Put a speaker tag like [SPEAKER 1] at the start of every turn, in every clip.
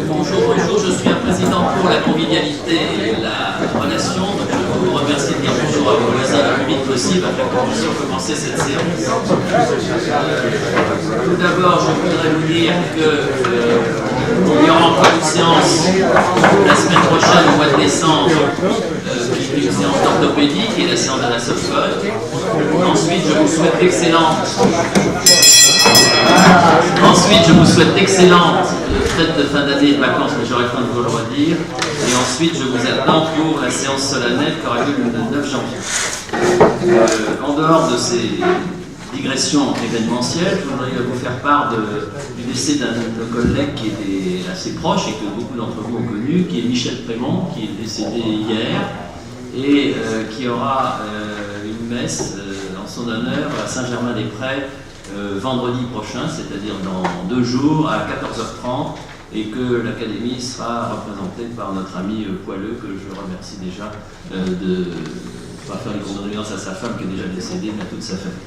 [SPEAKER 1] Bonjour, je suis un président pour la convivialité et la relation. Donc je vous remercie de dire bonjour à vos voisins le plus vite possible afin que nous puissions commencer cette séance. Tout d'abord, je voudrais vous dire qu'il y aura encore une séance la semaine prochaine, au mois de décembre, une séance d'orthopédie qui est la séance de la sophole. Ensuite, je vous souhaite d'excellentes fêtes de fin d'année et de vacances, mais j'aurai le temps de vous le redire. Et ensuite, je vous attends pour la séance solennelle qui aura lieu le 9 janvier. En dehors de ces digressions événementielles, je voudrais vous faire part du décès d'un de nos collègues qui était assez proche et que beaucoup d'entre vous ont connu, qui est Michel Prémont, qui est décédé hier et qui aura une messe en son honneur à Saint-Germain-des-Prés vendredi prochain, c'est-à-dire dans 2 jours à 14h30, et que l'Académie sera représentée par notre ami Poileux, que je remercie déjà de faire les condoléances à sa femme qui est déjà décédée, mais à toute sa famille.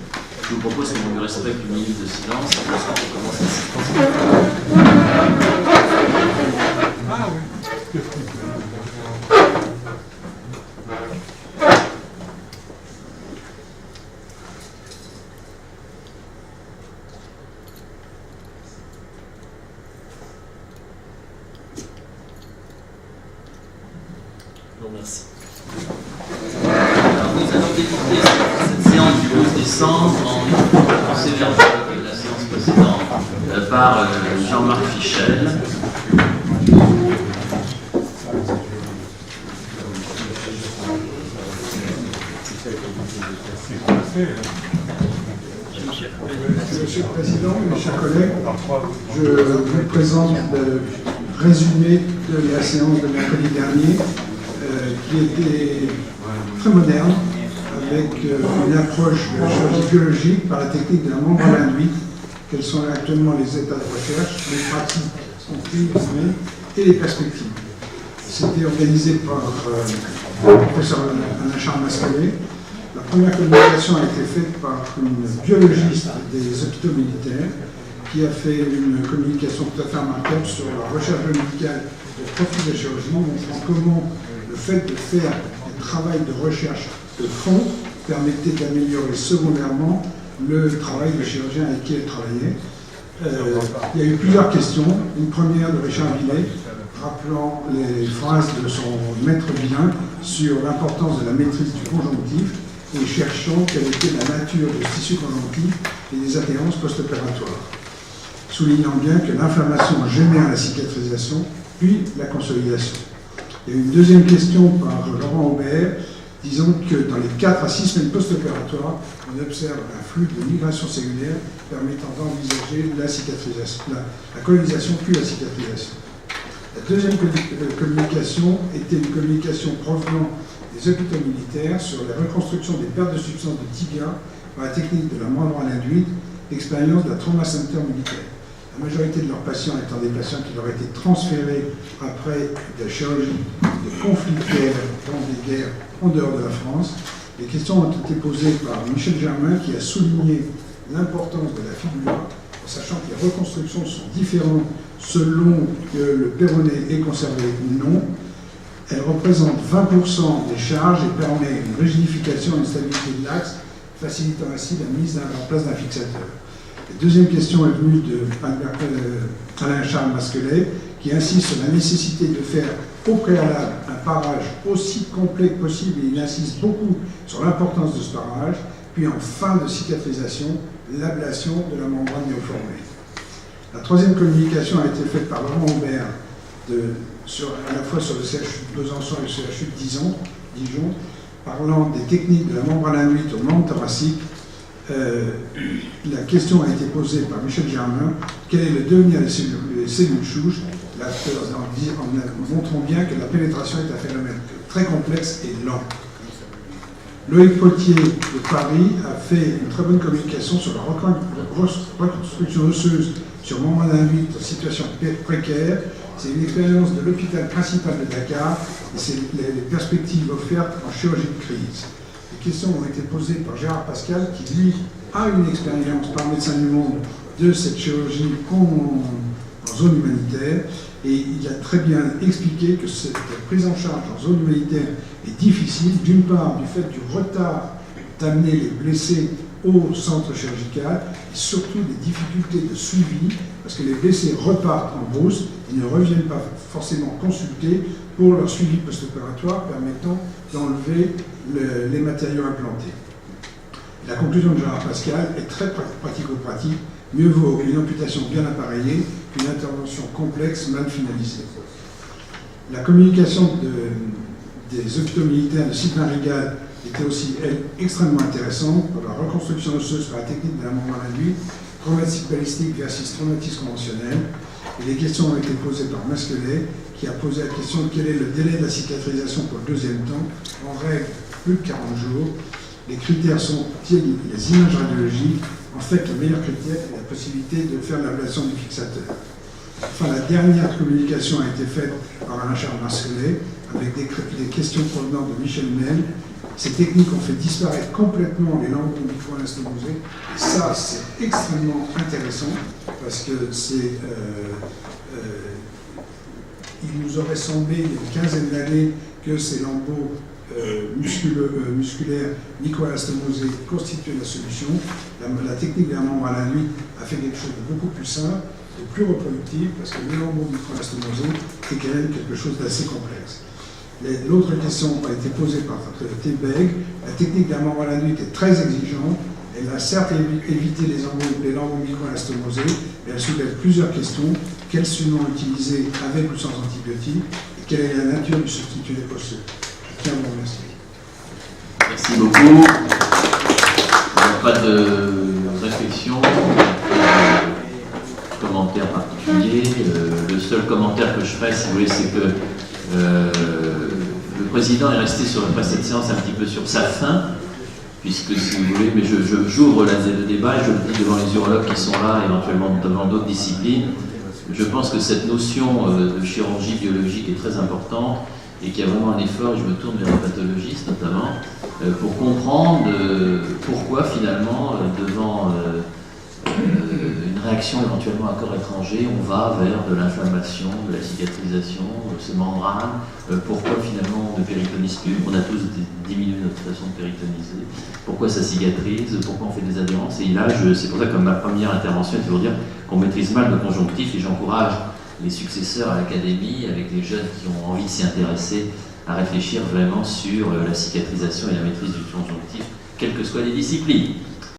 [SPEAKER 1] Je vous propose qu'on lui respecte une minute de silence et qu'on commence la séquence. Merci. Alors, nous allons débuter cette séance du 12 décembre en conséquence de la séance précédente par Jean-Marc Fichel.
[SPEAKER 2] Monsieur le Président, mes chers collègues, je vous présente le résumé de la séance de mercredi dernier, qui était très moderne, avec une approche de la chirurgie biologique par la technique de la membrane induite. Quels sont actuellement les états de recherche, les pratiques sont filmées et les perspectives. C'était organisé par le professeur Alain Charles Mascalet. La première communication a été faite par une biologiste des hôpitaux militaires qui a fait une communication tout à fait remarquable sur la recherche biomédicale au profit de la chirurgie, montrant comment le fait de faire un travail de recherche de fond permettait d'améliorer secondairement le travail du chirurgien avec qui elle travaillait. Il y a eu plusieurs questions. Une première de Richard Villet, rappelant les phrases de son maître bilingue sur l'importance de la maîtrise du conjonctif et cherchant quelle était la nature du tissu conjonctif et des adhérences post-opératoires, soulignant bien que l'inflammation génère la cicatrisation puis la consolidation. Il y a eu une deuxième question par Laurent Aubert, disant que dans les 4 à 6 semaines post-opératoires, on observe un flux de migration cellulaire permettant d'envisager la cicatrisation, la colonisation puis la cicatrisation. La deuxième communication était une communication provenant des hôpitaux militaires sur la reconstruction des pertes de substances de tibia par la technique de la membrane induite, expérience de la trauma center militaire. La majorité de leurs patients étant des patients qui leur étaient transférés après de la chirurgie de conflictuelle dans des guerres en dehors de la France. Les questions ont été posées par Michel Germain qui a souligné l'importance de la fibula, en sachant que les reconstructions sont différentes selon que le péroné est conservé ou non. Elle représente 20% des charges et permet une rigidification et une stabilité de l'axe, facilitant ainsi la mise en place d'un fixateur. La deuxième question est venue de Alain Charles Mascalet, qui insiste sur la nécessité de faire au préalable un parage aussi complet que possible, et il insiste beaucoup sur l'importance de ce parage, puis en fin de cicatrisation, l'ablation de la membrane néoformée. La troisième communication a été faite par Laurent Aubert, à la fois sur le CHU de Besançon et le CHU de Dijon, parlant des techniques de la membrane induite au membre thoracique. La question a été posée par Michel Germain, quel est le devenir des cellules souches, en montrant bien que la pénétration est un phénomène très complexe et lent. Loïc Potier de Paris a fait une très bonne communication sur la reconstruction osseuse sur membrane induite en situation précaire, C'est une expérience de l'hôpital principal de Dakar et c'est les perspectives offertes en chirurgie de crise. Les questions ont été posées par Gérard Pascal, qui lui a une expérience par Médecins du Monde de cette chirurgie en zone humanitaire, et il a très bien expliqué que cette prise en charge en zone humanitaire est difficile, d'une part du fait du retard d'amener les blessés au centre chirurgical, et surtout des difficultés de suivi, parce que les blessés repartent en brousse, ils ne reviennent pas forcément consulter pour leur suivi post-opératoire permettant d'enlever les matériaux implantés. La conclusion de Gérard Pascal est très pratico-pratique. Mieux vaut une amputation bien appareillée qu'une intervention complexe mal finalisée. La communication des hôpitaux militaires de Sylvain Rigal était aussi, elle, extrêmement intéressante pour la reconstruction osseuse par la technique de la mort à la nuit, traumatique balistique versus traumatisme conventionnel. Et les questions ont été posées par Masquelet, qui a posé la question de quel est le délai de la cicatrisation pour le deuxième temps. En règle, plus de 40 jours. Les critères sont les images radiologiques. En fait, le meilleur critère est la possibilité de faire l'ablation du fixateur. Enfin, la dernière communication a été faite par Alain Charles Masquelet, avec des questions provenant de Michel Mel. Ces techniques ont fait disparaître complètement les lambeaux micro-anastomosés. Et ça, c'est extrêmement intéressant, parce que il nous aurait semblé, il y a une quinzaine d'années, que ces lambeaux musculaires micro-anastomosés constituaient la solution. La technique d'un membre à la nuit a fait quelque chose de beaucoup plus simple, de plus reproductif, parce que les lambeaux micro-anastomosés, c'est quand même quelque chose d'assez complexe. L'autre question a été posée par Tebeg. La technique d'un membre à la nuit était très exigeante. Elle a certes évité les lambeaux micro-anastomosés, mais elle soulève plusieurs questions. Quels ciment utiliser avec ou sans antibiotiques? Et quelle est la nature du substitut osseux? Je tiens à vous remercier.
[SPEAKER 1] Merci beaucoup. Il n'y a pas de réflexion, de commentaire particulier. Le seul commentaire que je ferai, si vous voulez, c'est que le président est resté sur cette séance un petit peu sur sa fin, puisque, si vous voulez, mais j'ouvre le débat et je le dis devant les urologues qui sont là, éventuellement devant d'autres disciplines. Je pense que cette notion de chirurgie biologique est très importante et qu'il y a vraiment un effort, et je me tourne vers les pathologistes notamment, pour comprendre pourquoi finalement, devant une réaction éventuellement à corps étranger, on va vers de l'inflammation, de la cicatrisation, ces membranes, pourquoi finalement on ne péritonise plus, on a tous diminué notre façon de péritoniser, pourquoi ça cicatrise, pourquoi on fait des adhérences, et là, c'est pour ça que ma première intervention est de vous dire qu'on maîtrise mal le conjonctif, et j'encourage les successeurs à l'académie, avec les jeunes qui ont envie de s'y intéresser, à réfléchir vraiment sur la cicatrisation et la maîtrise du conjonctif, quelles que soient les disciplines.